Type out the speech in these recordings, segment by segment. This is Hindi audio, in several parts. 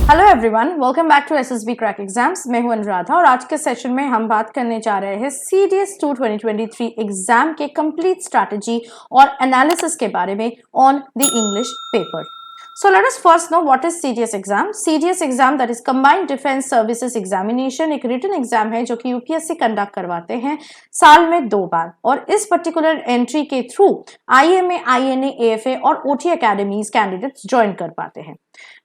Hello everyone, welcome back to SSB crack exams. मैं हूं अनुराधा और आज के सेशन में हम बात करने जा रहे हैं CDS 2 2023 एग्जाम के कंप्लीट स्ट्रैटेजी और एनालिसिस के बारे में on the English paper. So let us first know what is CDS exam. CDS exam that is Combined Defense Services Examination एक रिटन एग्जाम है जो कि यूपीएससी कंडक्ट करवाते हैं साल में 2 बार और इस पर्टिकुलर एंट्री के थ्रू IMA, INA, AFA और OT अकेडमीज कैंडिडेट्स ज्वाइन कर पाते हैं।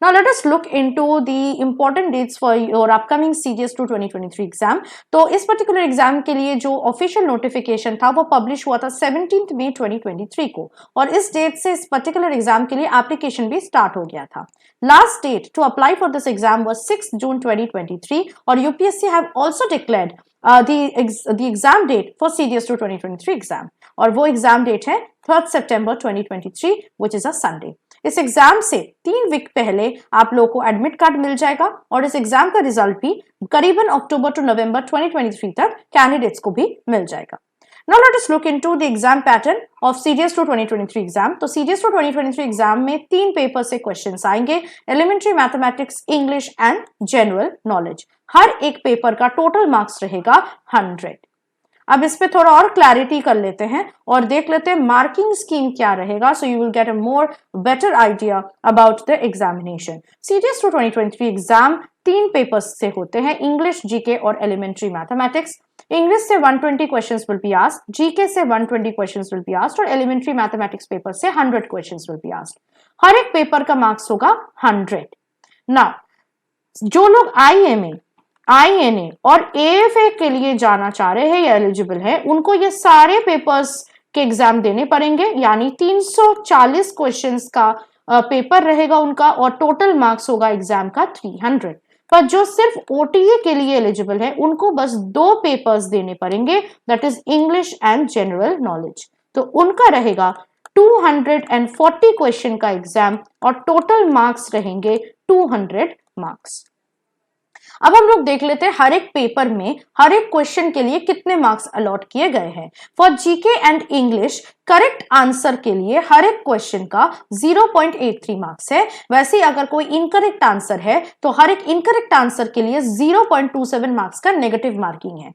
Now let us look into the important dates for your upcoming CDS 2 2023 exam. तो इस पर्टिकुलर एग्जाम के लिए जो ऑफिशियल नोटिफिकेशन था वो पब्लिश हुआ था 17 मई 2023 को और इस डेट से इस पर्टिकुलर एग्जाम के लिए एप्लीकेशन भी स्टार्ट हो गया था। Last date to apply for this exam was 6 June 2023 और UPSC have also declared the exam date for CDS 2 2023 exam और वो एग्जाम डेट है 3rd September 2023 which is a Sunday। इस एग्जाम से 3 वीक पहले आप लोगों को एडमिट कार्ड मिल जाएगा और इस एग्जाम का रिजल्ट भी करीबन अक्टूबर टू नवंबर 2023 तक कैंडिडेट्स को भी मिल जाएगा। Now let us look into the exam pattern of CDS 2 2023 exam. तो CDS 2 2023 एग्जाम में 3 पेपर से क्वेश्चंस आएंगे, elementary mathematics, English and general knowledge. हर एक पेपर का टोटल मार्क्स रहेगा 100। अब इस पे थोड़ा और क्लैरिटी कर लेते हैं और देख लेते हैं मार्किंग स्कीम क्या रहेगा, so you will get a more better idea about the examination. CDS 2 2023 exam 3 papers से होते हैं, इंग्लिश, जीके और एलिमेंट्री मैथमेटिक्स। इंग्लिश से 120 questions will be asked, GK से 120 क्वेश्चंस विल बी आस्क्ड और एलिमेंट्री मैथमेटिक्स पेपर से 100 क्वेश्चंस विल बी आस्क्ड। हर एक पेपर का मार्क्स होगा 100। नाउ जो लोग INA और AFA के लिए जाना चाह रहे हैं या एलिजिबल है, उनको ये सारे पेपर्स के एग्जाम देने पड़ेंगे, यानी 340 क्वेश्चंस का पेपर रहेगा उनका और टोटल मार्क्स होगा एग्जाम का 300। पर जो सिर्फ OTA के लिए एलिजिबल है उनको बस 2 पेपर्स देने पड़ेंगे, that is English and general knowledge. तो उनका रहेगा 240 क्वेश्चन का एग्जाम और टोटल मार्क्स रहेंगे 200 मार्क्स। अब हम लोग देख लेते हैं हर एक पेपर में हर एक क्वेश्चन के लिए कितने मार्क्स अलॉट किए गए हैं। For GK and English correct answer के लिए हर एक क्वेश्चन का 0.83 मार्क्स है। वैसे अगर कोई इनकरेक्ट आंसर है तो हर एक इनकरेक्ट आंसर के लिए 0.27 मार्क्स का नेगेटिव मार्किंग है।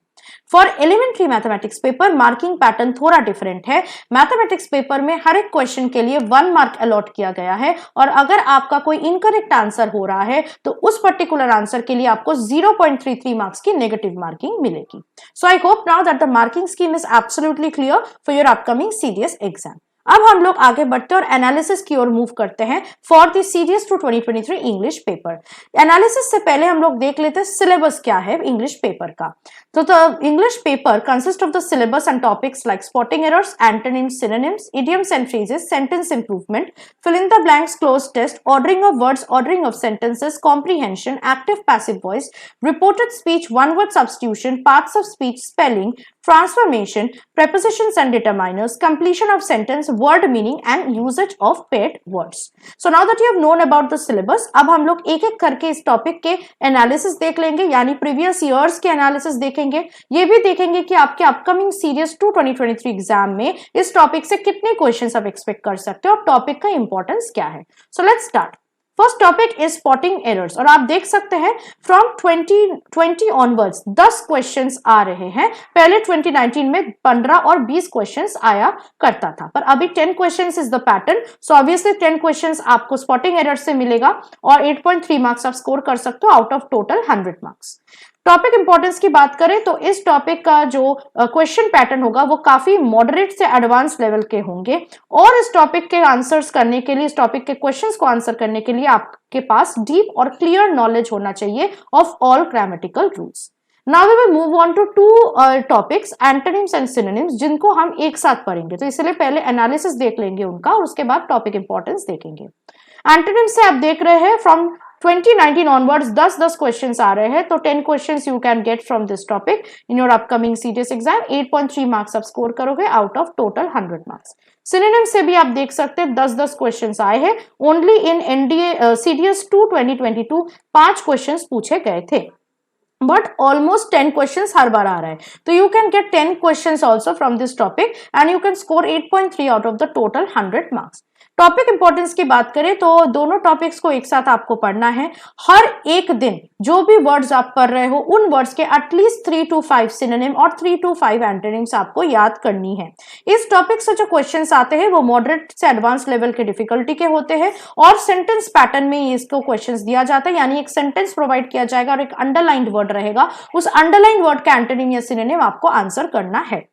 For elementary mathematics paper marking pattern थोड़ा डिफरेंट है। मैथमेटिक्स पेपर में हर एक क्वेश्चन के लिए 1 मार्क अलॉट किया गया है और अगर आपका कोई इनकरेक्ट आंसर हो रहा है तो उस पर्टिकुलर आंसर के लिए आपको 0.33 मार्क्स की नेगेटिव मार्किंग मिलेगी। So I hope now that the marking scheme is absolutely clear for your upcoming CDS exam. अब हम लोग आगे बढ़ते हैं और एनालिसिस की ओर मूव करते हैं for the CDS 2 2023 English paper. Analysis से पहले हम लोग देख लेते हैं सिलेबस क्या है इंग्लिश पेपर का। तो the English paper consist of the syllabus and topics like spotting errors, antonyms, synonyms, idioms and phrases, sentence improvement, fill in the blanks, closed test, ordering of words, ordering of sentences, comprehension, active passive voice, reported speech, one word substitution, parts of speech, spelling, transformation, prepositions and determiners, completion of sentence, word meaning and usage of paired words. So now that you have known about the syllabus, अब हम लोग एक एक करके इस टॉपिक के एनालिसिस देख लेंगे, यानी प्रीवियस ईयर्स के एनालिसिस देखेंगे। ये भी देखेंगे कि आपके अपकमिंग CDS 2 2023 एग्जाम में इस टॉपिक से कितने क्वेश्चंस आप एक्सपेक्ट कर सकते हो और टॉपिक का इंपॉर्टेंस क्या है। So let's start. First topic is spotting errors और आप देख सकते हैं फ्रॉम 2020 ऑनवर्ड्स 10 क्वेश्चंस आ रहे हैं। पहले 2019 में 15 और 20 क्वेश्चंस आया करता था, पर अभी 10 questions is the pattern. So obviously 10 questions आपको स्पॉटिंग एरर्स से मिलेगा और 8.3 मार्क्स आप स्कोर कर सकते हो out of total 100 marks. Topic importance की बात करें तो इस टॉपिक का जो क्वेश्चन पैटर्न होगा वो काफी मॉडरेट से एडवांस लेवल के होंगे और इस टॉपिक के आंसर्स करने के लिए, इस टॉपिक के क्वेश्चंस को आंसर करने के लिए आपके पास डीप और क्लियर नॉलेज होना चाहिए of all grammatical rules. Now we will move on to 2 topics, antonyms and synonyms, जिनको हम एक साथ पढ़ेंगे। तो इसलिए पहले एनालिसिस देख लेंगे उनका और उसके बाद टॉपिक इंपॉर्टेंस देखेंगे। एंटोनिम्स से आप देख रहे हैं फ्रॉम 2019 onwards 10 क्वेश्चंस आ रहे हैं, तो 10 questions you can get from this topic in your upcoming CDS exam. 8.3 marks आप स्कोर करोगे out of total 100 marks. Synonym से भी आप देख सकते हैं 10 क्वेश्चंस आए हैं। ओनली इन CDS 2 2022 5 क्वेश्चंस पूछे गए थे, बट ऑलमोस्ट 10 क्वेश्चंस हर बार आ रहा है, तो you can get 10 questions also from this topic and you can score 8.3 out of the total 100 marks. Topic importance की बात करें तो दोनों टॉपिक्स को एक साथ आपको पढ़ना है। हर एक दिन जो भी वर्ड्स आप पढ़ रहे हो उन वर्ड्स के एटलीस्ट 3 to 5 सिनोनिम और 3 to 5 एंटोनिम्स आपको याद करनी है। इस टॉपिक से जो क्वेश्चंस आते हैं वो मॉडरेट से एडवांस लेवल के डिफिकल्टी के होते हैं और सेंटेंस पैटर्न में इसको क्वेश्चंस दिया जाता है, यानी एक सेंटेंस प्रोवाइड किया जाएगा और एक अंडरलाइंड वर्ड रहेगा, उस अंडरलाइंड वर्ड का एंटोनिम या सिनोनिम आपको आंसर करना है।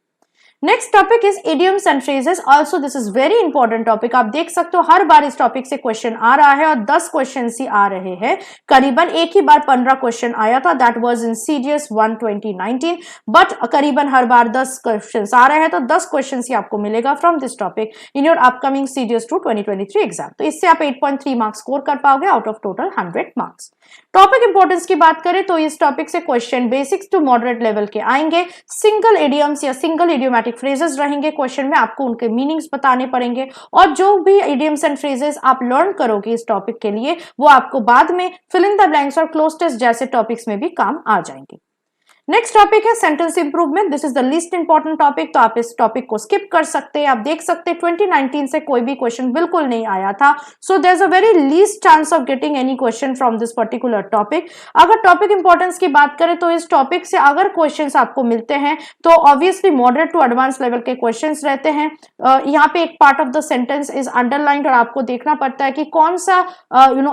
Next topic is idioms and phrases. Also this is very important topic. आप देख सकते हो हर बार इस टॉपिक से क्वेश्चन आ रहा है और 10 क्वेश्चन ही आ रहे हैं। करीबन एक ही बार 15 क्वेश्चन आया था, that was in CDS 1 2019, but करीबन हर बार 10 क्वेश्चन आ रहे हैं, तो 10 क्वेश्चन ही आपको मिलेगा from this topic in your upcoming CDS 2 2023 exam. तो इससे आप 8.3 मार्क्स स्कोर कर पाओगे out of total 100 marks. Topic importance की बात करें तो इस टॉपिक से question basics to moderate level के आएंगे। सिंगल इडियम्स या सिंगल इडियोमैटिक फ्रेजेस रहेंगे क्वेश्चन में, आपको उनके मीनिंग्स बताने पड़ेंगे और जो भी इडियम्स एंड फ्रेजेस आप लर्न करोगे इस टॉपिक के लिए वो आपको बाद में फिल इन द ब्लैंक्स और क्लोज टेस्ट जैसे टॉपिक्स में भी काम आ जाएंगे। नेक्स्ट टॉपिक है sentence improvement. This is the least important topic, तो आप इस टॉपिक को स्किप कर सकते हैं। आप देख सकते हैं 2019 से कोई भी क्वेश्चन बिल्कुल नहीं आया था, so there is a very least chance of getting any question from this particular topic. अगर टॉपिक इंपॉर्टेंस की बात करें तो इस टॉपिक से अगर क्वेश्चंस आपको मिलते हैं तो obviously moderate to advance level के क्वेश्चंस रहते हैं। यहाँ पे एक part of the sentence is underlined और आपको देखना पड़ता है कि कौन सा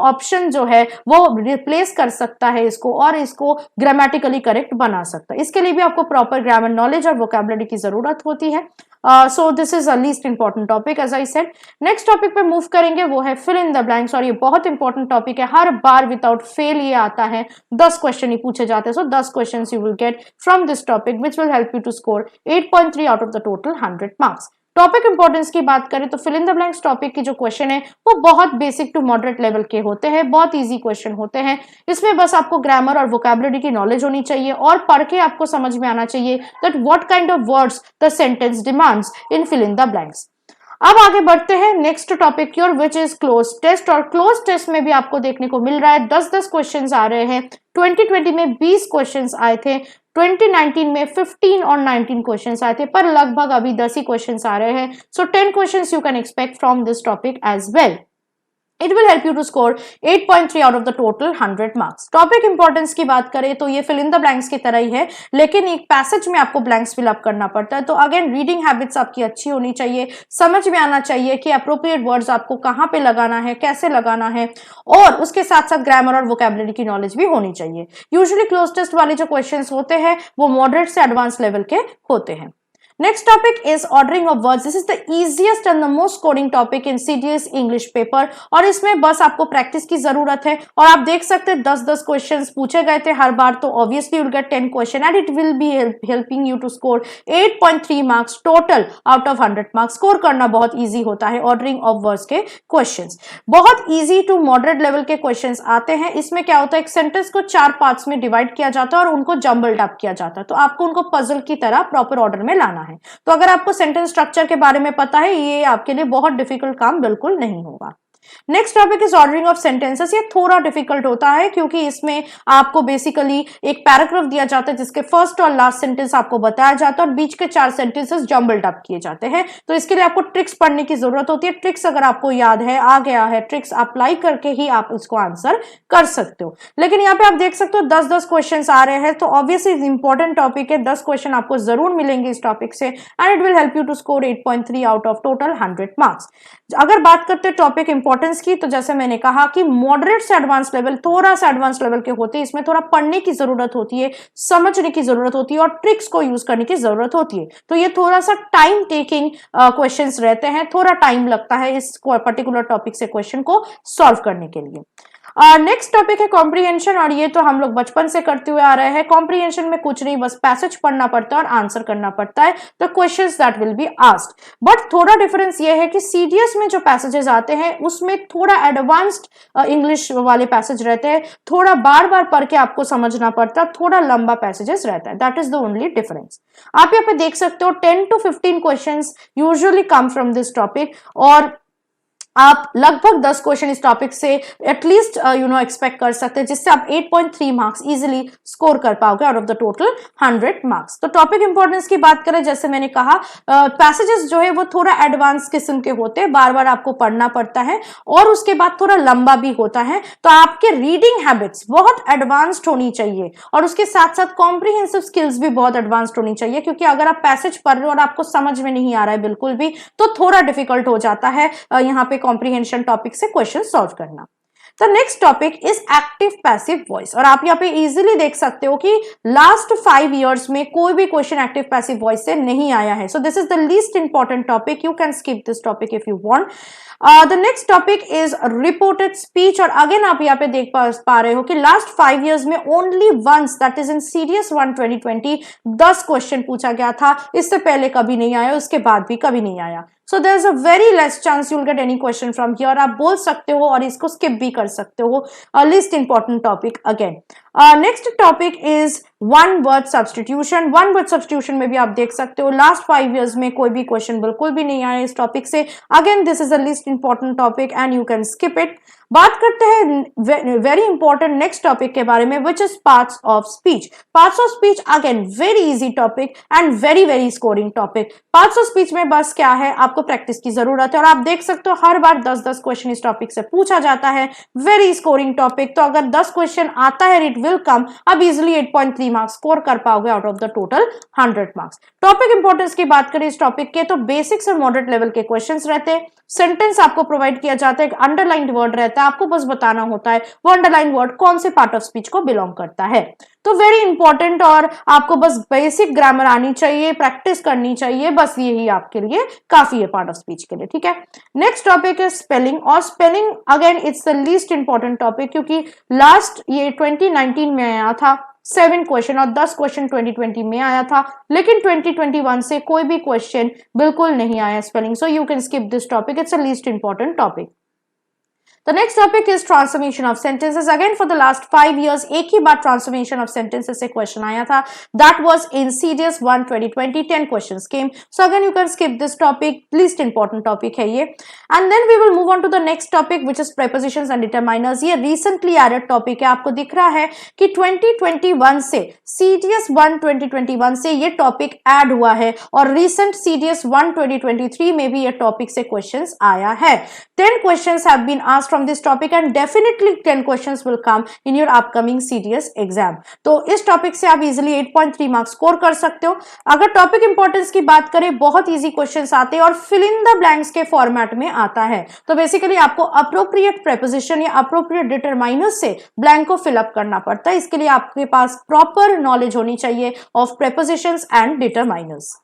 ऑप्शन जो है वो रिप्लेस कर सकता है इसको और इसको ग्रामेटिकली करेक्ट बना सकता है। इसके लिए भी आपको प्रॉपर ग्रामर नॉलेज और वोकैबुलरी की जरूरत होती है। So this is a least important topic as I said. Next topic पे मूव करेंगे वो है फिल इन द ब्लैंक्स, और ये बहुत इंपॉर्टेंट टॉपिक है। हर बार विदाउट फेल ये आता है, 10 क्वेश्चन ही पूछे जाते हैं। So 10 question you will get from this topic which will help you to score 8.3 out of the total 100 marks. Topic importance की बात करें तो fill in the blanks topic की जो क्वेश्चन है वो बहुत बेसिक टू मॉडरेट लेवल के होते हैं, बहुत इजी क्वेश्चन होते हैं। इसमें बस आपको ग्रामर और वोकैबुलरी की नॉलेज होनी चाहिए और पढ़ के आपको समझ में आना चाहिए that what kind of words the sentence demands in fill in the blanks. अब आगे बढ़ते हैं नेक्स्ट टॉपिक की ओर विच इज क्लोज टेस्ट, और क्लोज टेस्ट में भी आपको देखने को मिल रहा है 10-10 क्वेश्चंस आ रहे हैं। 2020 में 20 क्वेश्चंस आए थे, 2019 में 15 और 19 क्वेश्चंस आए थे, पर लगभग अभी 10 ही क्वेश्चंस आ रहे हैं। So 10 questions you can expect from this topic as well. It will help you to score 8.3 out of the total 100 marks. Topic importance की बात करें तो ये फिल इन द ब्लैंक्स की तरह ही है, लेकिन एक पैसेज में आपको ब्लैंक्स फिल अप करना पड़ता है। तो अगेन रीडिंग हैबिट्स आपकी अच्छी होनी चाहिए, समझ में आना चाहिए कि अप्रोप्रिएट वर्ड्स आपको कहाँ पे लगाना है, कैसे लगाना है, और उसके साथ साथ ग्रामर और वोकैबुलरी की नॉलेज भी होनी चाहिए। यूजुअली क्लोज टेस्ट वाले जो क्वेश्चंस होते हैं वो मॉडरेट से एडवांस लेवल के होते हैं। Next topic is ordering of words. This is the easiest and the most coding topic in CDS English paper, और इसमें बस आपको प्रैक्टिस की जरूरत है। और आप देख सकते हैं 10-10 क्वेश्चंस पूछे गए थे हर बार, तो obviously you'll get 10 question and it will be helping you to score 8.3 marks total out of 100 marks. Score करना बहुत ईजी होता है ऑर्डरिंग ऑफ वर्ड्स के क्वेश्चंस। बहुत ईजी टू मॉडरेट लेवल के क्वेश्चंस आते हैं। इसमें क्या होता है, एक सेंटेंस को 4 पार्ट्स में डिवाइड किया जाता है और उनको जम्बल्ड अप किया जाता है, तो आपको उनको पजल की तरह प्रॉपर ऑर्डर में लाना है। तो अगर आपको सेंटेंस स्ट्रक्चर के बारे में पता है, ये आपके लिए बहुत डिफिकल्ट काम बिल्कुल नहीं होगा। Next topic is ordering of sentences. ये थोड़ा डिफिकल्ट होता है क्योंकि इसमें आपको बेसिकली एक पैराग्राफ दिया जाता है जिसके फर्स्ट और लास्ट सेंटेंस आपको बताया जाता है और बीच के 4 सेंटेंसेस जम्बल्ड अप किए जाते हैं। तो इसके लिए आपको ट्रिक्स पढ़ने की जरूरत होती है। ट्रिक्स अगर आपको याद है, आ गया है, ट्रिक्स अप्लाई करके ही आप इसको आंसर कर सकते हो। लेकिन यहाँ पे आप देख सकते हो 10-10 क्वेश्चन आ रहे हैं, तो ऑब्वियसली इंपॉर्टेंट टॉपिक है। 10 क्वेश्चन आपको जरूर मिलेंगे इस टॉपिक से and it will help you to score 8.3 out of total 100 marks. अगर बात करते हैं टॉपिक इंपॉर्टेंस की, तो जैसे मैंने कहा कि मॉडरेट से एडवांस लेवल, थोड़ा सा एडवांस लेवल के होते हैं। इसमें थोड़ा पढ़ने की जरूरत होती है, समझने की जरूरत होती है और ट्रिक्स को यूज करने की जरूरत होती है। तो ये थोड़ा सा टाइम टेकिंग क्वेश्चंस रहते हैं, थोड़ा टाइम लगता है इस पर्टिकुलर टॉपिक से क्वेश्चन को सॉल्व करने के लिए। नेक्स्ट टॉपिक है कॉम्प्रीहेंशन, और ये तो हम लोग बचपन से करते हुए आ रहे हैं। कॉम्प्रीहेंशन में कुछ नहीं, बस पैसेज पढ़ना पड़ता है और आंसर करना पड़ता है the questions that will be asked. But थोड़ा डिफरेंस ये है कि सीडीएस में जो पैसेजेस आते हैं उसमें थोड़ा एडवांस्ड इंग्लिश वाले पैसेज रहते हैं, थोड़ा बार बार पढ़ के आपको समझना पड़ता है, थोड़ा लंबा पैसेजेस रहता है। That is the only difference. आप यहाँ पे देख सकते हो 10 to 15 questions usually come from this topic, और आप लगभग 10 क्वेश्चन इस टॉपिक से एटलीस्ट एक्सपेक्ट कर सकते हैं, जिससे आप 8.3 मार्क्स इजीली स्कोर कर पाओगे out of the total 100 marks. तो टॉपिक इंपॉर्टेंस की बात करें, जैसे मैंने कहा पैसेजेस जो है वो थोड़ा एडवांस किस्म के होते हैं, बार बार आपको पढ़ना पड़ता है और उसके बाद थोड़ा लंबा भी होता है, तो आपके रीडिंग हैबिट्स बहुत एडवांस्ड होनी चाहिए और उसके साथ साथ कॉम्प्रिहेंसिव स्किल्स भी बहुत एडवांस्ड होनी चाहिए, क्योंकि अगर आप पैसेज पढ़ रहे हो और आपको समझ में नहीं आ रहा है बिल्कुल भी, तो थोड़ा डिफिकल्ट हो जाता है यहाँ पे कॉम्प्रिहेंशन टॉपिक से क्वेश्चन सॉल्व करना। The next topic is active passive voice, और आप यहाँ पे इजीली देख सकते हो कि लास्ट 5 इयर्स में कोई भी क्वेश्चन एक्टिव पैसिव वॉइस से नहीं आया है। So this is the least important topic, you can skip this topic if you want. The next topic is reported speech, और अगेन आप यहाँ पे देख पा रहे हो कि लास्ट 5 इयर्स में only once, that is in CDS 1 2020, 10 question पूछा गया था, इससे पहले कभी नहीं आया, उसके बाद भी कभी नहीं आया। So there is a very less chance you will get any question from here. आप बोल सकते हो और इसको skip भी कर सकते हो। Least important topic again. Next topic is one word substitution. One word substitution में भी आप देख सकते हो last 5 years में कोई भी question बिल्कुल भी नहीं आया इस topic से। Again this is a least important topic and you can skip it. बात करते हैं वेरी इंपॉर्टेंट नेक्स्ट टॉपिक के बारे में, which is parts of speech. Parts of speech again very easy topic and very very scoring topic. Parts of speech में बस क्या है, आपको प्रैक्टिस की जरूरत है और आप देख सकते हो हर बार 10-10 क्वेश्चन इस टॉपिक से पूछा जाता है। वेरी स्कोरिंग टॉपिक, तो अगर 10 क्वेश्चन आता है इट विल कम, अब इजिली 8.3 मार्क्स स्कोर कर पाओगे out of the total 100 marks. Topic importance की बात करें इस टॉपिक के, तो बेसिक से मॉडरेट लेवल के क्वेश्चन रहते हैं। सेंटेंस आपको प्रोवाइड किया जाता है, एक अंडरलाइंड वर्ड रहता है, आपको बस बताना होता है वो अंडरलाइन वर्ड कौन से पार्ट ऑफ स्पीच को बिलोंग करता है। तो वेरी इंपॉर्टेंट, और आपको बस बेसिक ग्रामर आनी चाहिए, प्रैक्टिस करनी चाहिए, बस यही आपके लिए काफी है पार्ट ऑफ स्पीच के लिए, ठीक है। नेक्स्ट टॉपिक है स्पेलिंग, और spelling again it's the least important topic, क्योंकि लास्ट ये 2019 में आया था 7 क्वेश्चन और 10 क्वेश्चन 2020 में आया था, लेकिन 2021 से कोई भी क्वेश्चन बिल्कुल नहीं आया spelling, so you can skip this topic, it's a least important topic. The next topic is transformation of sentences. Again for the last 5 years एक ही बार transformation of sentences से question आया था, that was in CDS 1 2020, 10 questions came. So again you can skip this topic, least important topic है ये। And then we will move on to the next topic which is prepositions and determiners. ये recently added topic है, आपको दिख रहा है कि 2021 से CDS 1 2021 से ये topic add हुआ है और recent CDS 1 2023 में भी ये topic से questions आया है। 10 questions have been asked from this topic and definitely 10 questions will come in your upcoming CDS exam. तो इस टॉपिक से आप इजीली 8.3 मार्क्स स्कोर कर सकते हो। अगर टॉपिक इंपॉर्टेंस की बात करें, बहुत इजी क्वेश्चंस आते हैं और फिल इन द ब्लैंक्स के फॉर्मेट में आता है। तो बेसिकली आपको अप्रोप्रिएट प्रेपोजिशन या अप्रोप्रिएट डिटरमाइनर्स से ब्लैंक को फिल अप करना पड़ता है। इसके लिए आपके पास प्रॉपर नॉलेज होनी चाहिए of prepositions and determiners.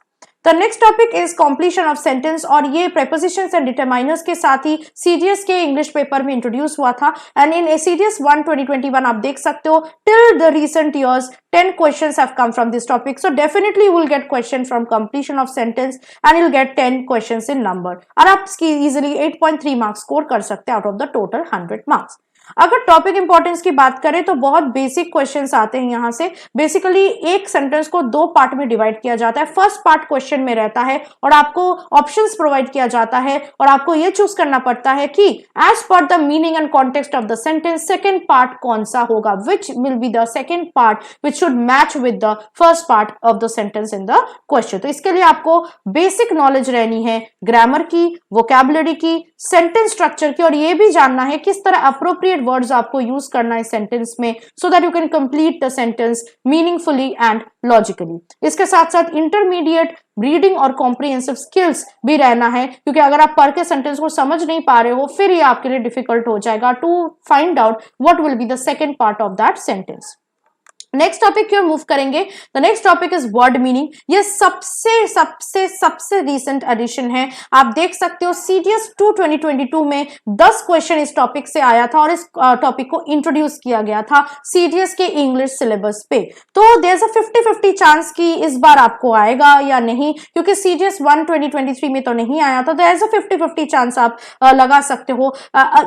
The next topic is completion of sentence, और ये prepositions and determiners के साथ ही CDS के इंग्लिश पेपर में इंट्रोड्यूस हुआ था and in CDS 1 2021 आप देख सकते हो till the recent years 10 questions have come from this topic, so definitely you will get question from completion of sentence and you'll get 10 questions in number और आप इसकी easily 8.3 मार्क्स स्कोर कर सकते हैं out of the total 100 marks. अगर टॉपिक इंपॉर्टेंस की बात करें तो बहुत बेसिक क्वेश्चंस आते हैं यहाँ से। बेसिकली एक सेंटेंस को 2 पार्ट में डिवाइड किया जाता है। फर्स्ट पार्ट क्वेश्चन में रहता है और आपको ऑप्शंस प्रोवाइड किया जाता है और आपको ये चूज करना पड़ता है कि as per the meaning and context of the sentence second part कौन सा होगा, which will be the second part which should match with the first part of the sentence in the question. तो इसके लिए आपको बेसिक नॉलेज रहनी है ग्रामर की, वोकैबुलरी की, सेंटेंस स्ट्रक्चर की, और ये भी जानना है किस तरह अप्रोप्रिएट वर्ड्स आपको यूज करना है सेंटेंस में, so that you can complete the sentence meaningfully and logically. इसके साथ साथ इंटरमीडिएट रीडिंग और कॉम्प्रिहेंसिव स्किल्स भी रहना है, क्योंकि अगर आप पढ़ के सेंटेंस को समझ नहीं पा रहे हो फिर ये आपके लिए डिफिकल्ट हो जाएगा to find out what will be the second part of that sentence. Next topic की ओर मूव करेंगे। The next topic is word meaning. ये सबसे सबसे सबसे रीसेंट एडिशन है। आप देख सकते हो CDS 2 2022 में 10 क्वेश्चन इस टॉपिक से आया था और इस टॉपिक को इंट्रोड्यूस किया गया था CDS के इंग्लिश सिलेबस पे। तो देयर इज अ 50-50 चांस कि इस बार आपको आएगा या नहीं, क्योंकि CDS 1 2023 में तो नहीं आया था। देयर इज अ 50-50 चांस आप लगा सकते हो।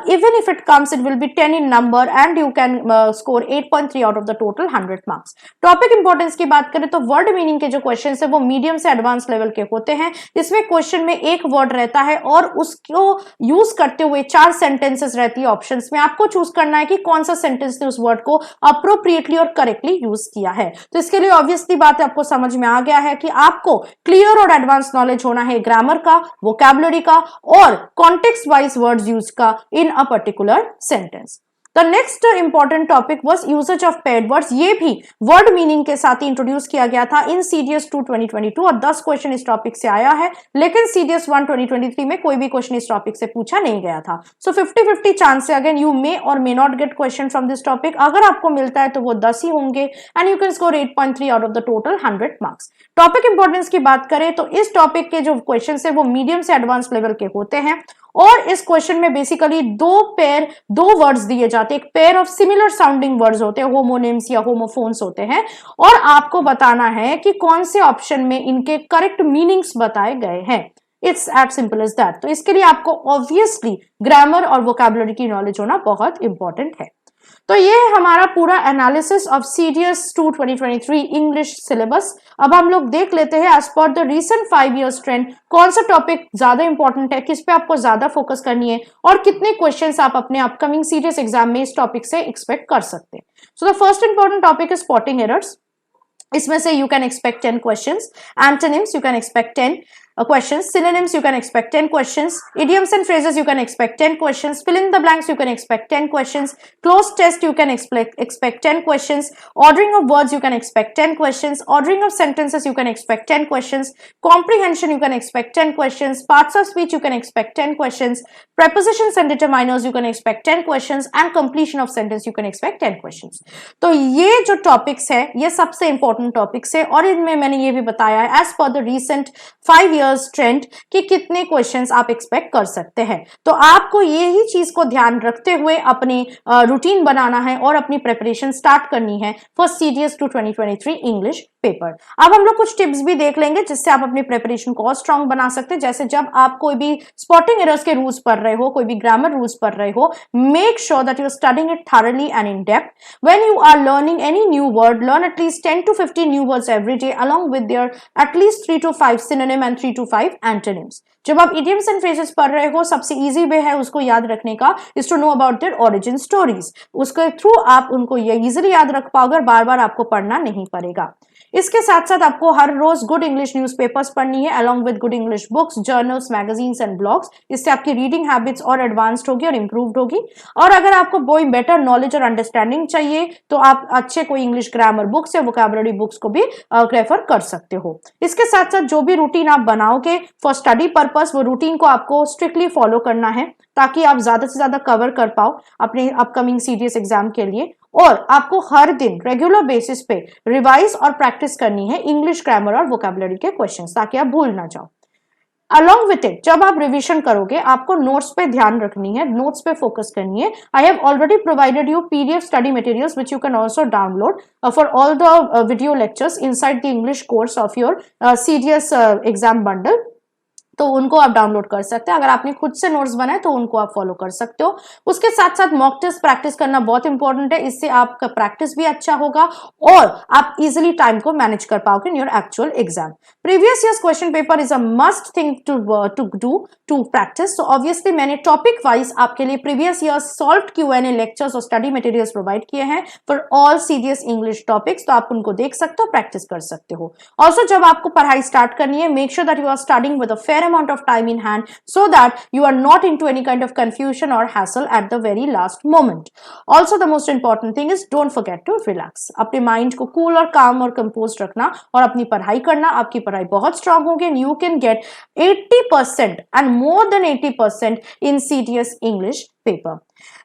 Even if it comes it will B 10 in number and you can score 8.3 out of the total 100 100 marks. Topic importance की बात करें तो वर्ड मीनिंग के जो क्वेश्चन है वो मीडियम से एडवांस लेवल के होते हैं। इसमें क्वेश्चन में एक वर्ड रहता है और उसको यूज करते हुए 4 सेंटेंसेस रहती है ऑप्शंस में। आपको चूज करना है कि कौन सा सेंटेंस ने उस वर्ड को अप्रोप्रिएटली और करेक्टली यूज किया है। तो इसके लिए ऑब्वियसली बात है, आपको समझ में आ गया है कि आपको क्लियर और एडवांस नॉलेज होना है ग्रामर का, वोकैबुलरी का और कॉन्टेक्स्ट वाइज वर्ड्स यूज का in a particular sentence. The next important topic was usage of paired words. ये भी वर्ड मीनिंग के साथ ही इंट्रोड्यूस किया गया था इन सीडीएस 2 2022 और 10 क्वेश्चन इस टॉपिक से आया है, लेकिन सीडीएस 1 2023 में कोई भी क्वेश्चन इस टॉपिक से पूछा नहीं गया था। सो 50-50 चांस है, अगेन यू मे और may not gate question from this topic. अगर आपको मिलता है तो वो 10 ही होंगे and you can score 8.3 out of the total 100 marks. Topic importance की बात करें तो इस टॉपिक के जो क्वेश्चन है वो मीडियम से एडवांस लेवल के होते हैं और इस क्वेश्चन में बेसिकली दो वर्ड्स दिए जाते हैं। एक pair of similar sounding words होते हैं, होमोनिम्स या होमोफोन्स होते हैं, और आपको बताना है कि कौन से ऑप्शन में इनके करेक्ट मीनिंग्स बताए गए हैं। It's at simple as that. तो इसके लिए आपको ऑब्वियसली ग्रामर और वोकैबुलरी की नॉलेज होना बहुत इंपॉर्टेंट है। तो ये है हमारा पूरा analysis of CDS 2 2023 English syllabus. अब हम लोग देख लेते हैं as per the recent 5 years trend कौन सा टॉपिक ज्यादा इंपॉर्टेंट है, किस पे आपको ज्यादा फोकस करनी है और कितने क्वेश्चंस आप अपने अपकमिंग सीडीएस एग्जाम में इस टॉपिक से एक्सपेक्ट कर सकते हैं। So the first important topic is spotting errors. इसमें से you can expect 10 questions, antonyms you can expect 10 questions, synonyms you can expect 10 questions, idioms and phrases you can expect 10 questions, fill in the blanks you can expect 10 questions, closed test you can expect 10 questions, ordering of words you can expect 10 questions, ordering of sentences you can expect 10 questions, comprehension you can expect 10 questions, parts of speech you can expect 10 questions, prepositions and determiners you can expect 10 questions and completion of sentence you can expect 10 questions। तो ये जो टॉपिक्स है ये सबसे इंपॉर्टेंट टॉपिक्स है और इनमें मैंने ये भी बताया है as per the recent 5 years trend कि कितने क्वेश्चंस आप एक्सपेक्ट कर सकते हैं। तो आपको यही चीज को ध्यान रखते हुए अपनी रूटीन बनाना है और अपनी प्रिपरेशन स्टार्ट करनी है फॉर सीडीएस 2 2023 इंग्लिश पेपर। अब हम लोग कुछ टिप्स भी देख लेंगे जिससे आप अपनी प्रिपरेशन को और स्ट्रांग बना सकते हैं। जैसे जब आप कोई भी स्पॉटिंग एरर्स के रूल्स पढ़ रहे हो, कोई भी ग्रामर रूल्स पढ़ रहे हो, make sure that you are studying it thoroughly and in depth. When you are learning any new word, learn at least 10 to 15 new words every day along with their at least 3 to 5 synonym and 3 to 5 antonyms। जब आप idioms and phrases पढ़ रहे हो, सबसे इजी वे है उसको याद रखने का is to know about their origin stories। उसके थ्रू आप उनको ये इजीली याद रख पाओगे और बार बार आपको पढ़ना नहीं पड़ेगा। इसके साथ साथ आपको हर रोज गुड इंग्लिश न्यूज़पेपर्स पढ़नी है along with good English books, journals, magazines and blogs. इससे आपकी रीडिंग हैबिट्स और एडवांस्ड होगी और इंप्रूव्ड होगी। और अगर आपको कोई बेटर नॉलेज और अंडरस्टैंडिंग चाहिए तो आप अच्छे कोई इंग्लिश ग्रामर बुक्स या वोकैबुलरी बुक्स को भी रेफर कर सकते हो। इसके साथ साथ जो भी रूटीन आप बनाओगे फॉर स्टडी पर्पस, वो रूटीन को आपको स्ट्रिक्टली फॉलो करना है ताकि आप ज्यादा से ज्यादा कवर कर पाओ अपने अपकमिंग सीडीएस एग्जाम के लिए। और आपको हर दिन रेगुलर बेसिस पे रिवाइज और प्रैक्टिस करनी है इंग्लिश ग्रामर और वोकैबुलरी के क्वेश्चंस ताकि आप भूल ना जाओ। अलॉन्ग विथ इट जब आप रिवीजन करोगे आपको नोट्स पे ध्यान रखनी है, नोट्स पे फोकस करनी है। I have already provided you PDF study materials which you can also download for all the video lectures inside the English course of your CDS exam bundle. तो उनको आप डाउनलोड कर सकते हैं। अगर आपने खुद से नोट्स बनाए तो उनको आप फॉलो कर सकते हो। उसके साथ साथ मॉक टेस्ट प्रैक्टिस करना बहुत इंपॉर्टेंट है। इससे आपका प्रैक्टिस भी अच्छा होगा और आप इजीली टाइम को मैनेज कर पाओगे in your actual exam. Previous years question paper is a must thing to do to practice. So obviously मैंने टॉपिक वाइज आपके लिए previous years solved Q&A lectures और स्टडी मटेरियल्स प्रोवाइड किए हैं for all CDS English topics. तो आप उनको देख सकते हो, प्रैक्टिस कर सकते हो। ऑल्सो जब आपको पढ़ाई स्टार्ट करनी है, make sure that you are studying with a fair amount of time in hand so that you are not into any kind of confusion or hassle at the very last moment. Also the most important thing is don't forget to relax। अपने माइंड को कूल और काम और कंपोज रखना और अपनी पढ़ाई करना। आपकी पढ़ाई बहुत स्ट्रांग होगी and you can get 80% and more than 80% in CDS English paper.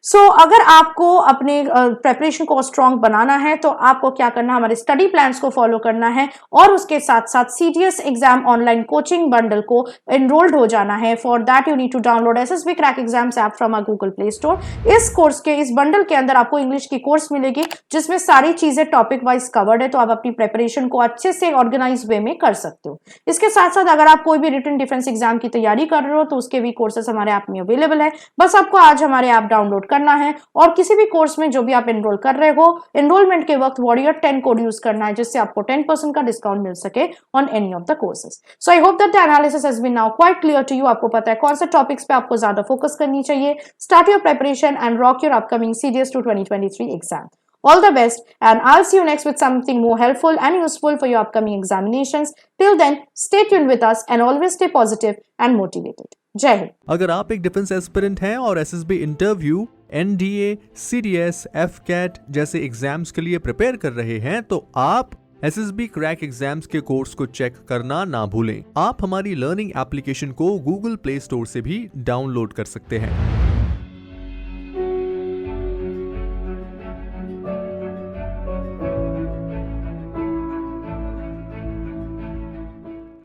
सो अगर आपको अपने प्रेपरेशन को स्ट्रांग बनाना है तो आपको क्या करना है, हमारे स्टडी प्लान्स को फॉलो करना है और उसके साथ साथ CDS exam online coaching bundle को एनरोल्ड हो जाना है। For that you need to download SSB crack exams app from our Google Play Store. इस कोर्स के इस बंडल के अंदर आपको इंग्लिश की कोर्स मिलेगी जिसमें सारी चीजें टॉपिक वाइज कवर्ड है, तो आप अपनी प्रेपरेशन को अच्छे से ऑर्गेनाइज वे में कर सकते हो। इसके साथ साथ अगर आप कोई भी रिटन डिफेंस एग्जाम की तैयारी कर रहे हो तो उसके भी कोर्सेस हमारे ऐप में अवेलेबल है। बस आपको आज हमारे ऐप डाउनलोड करना है और किसी भी कोर्स में जो भी आप एनरोल कर रहे हो, एनरोलमेंट के वक्त वॉरियर 10 कोड यूज करना है जिससे आपको 10% का डिस्काउंट मिल सके on any of the courses. So I hope that the analysis has been now quite clear to you. आपको पता है कौन से टॉपिक्स पे आपको ज्यादा फोकस करनी चाहिए। Start your preparation and rock your upcoming CDS 2 2023 exam. All the best, and I'll see you next with something more helpful and useful for your upcoming examinations. Till then, stay tuned with us and always stay positive and motivated. जय हिंद। अगर आप एक डिफेंस एस्पिरेंट हैं और SSB interview, NDA, CDS, FCAT जैसे एग्जाम्स के लिए प्रिपेयर कर रहे हैं तो आप SSB क्रैक एग्जाम्स के कोर्स को चेक करना ना भूलें। आप हमारी लर्निंग एप्लीकेशन को Google प्ले स्टोर से भी डाउनलोड कर सकते हैं।